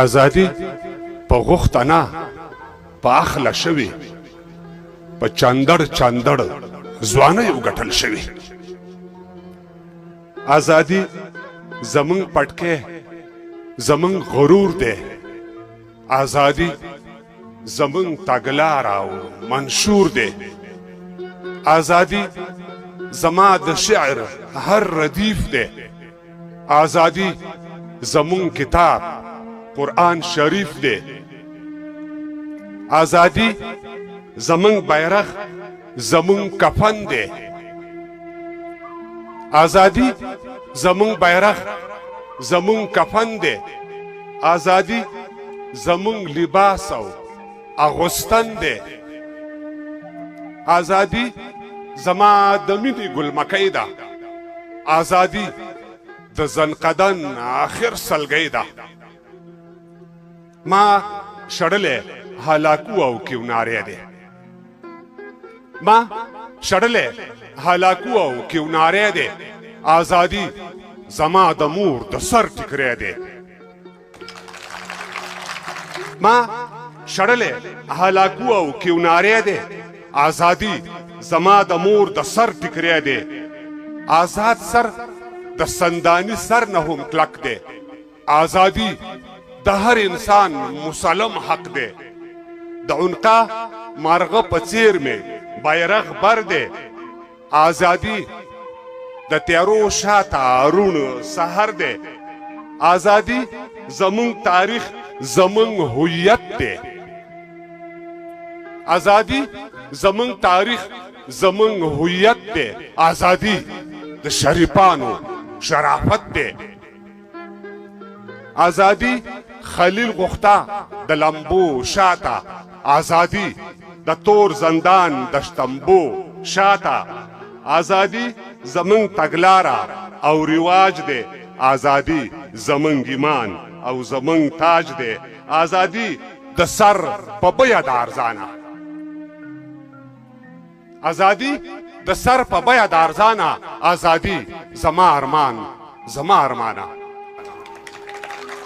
ازادي په غوښتنه په اخله شوي په چندړ چندړ ځوانه یو ګټل شوي. ازادي زمون پټکه زمون غرور دی. ازادي زمون تګلار او منشور دی. ازادي زما د شعر هر ردیف دی. ازادي زمون کتاب قرآن شریف دی. ازادي زمون بیرغ زمون کفن دی. ازادي زمون بیرغ زمون کفن دی. ازادي زمون لباس او اغوستن دی. ازادي زما د مینې ګلمکۍ ده. ازادي د زنقدن آخر سلګۍ ده. ما شړلې هلاکو او کیونارې دی. ما شړلې هلاکو او کیونارې دی. ازادي زما د مور د سر ټکرې دی. ما شړلې هلاکو او کیونارې دی. ازادي زما د مور د سر ټکرې دی. آزاد سر د سندانی سر نه هم کلک دی. ازادي د هر انسان مسلم حق دی. د عنقا مارغه په څیر مې بیرغ بر دی. ازادي د تیارو شاته روڼ سحر دی. ازادي زمون تاریخ زمون هویت دی. ازادي زمون تاریخ زمون هویت دی. ازادي د شریفانو شرافت دی. ازادي خلیل غوښتا د لمبو شاته. ازادي د تور زندان د شتمبو شاته. ازادي زمون تګلاره او رواج دی. ازادي زمون ایمان او زمون تاج دی. ازادي د سر په بیه د ارزانه. ازادي د سر په بیه د ارزانه. ازادي زما ارمان زما ارمانه.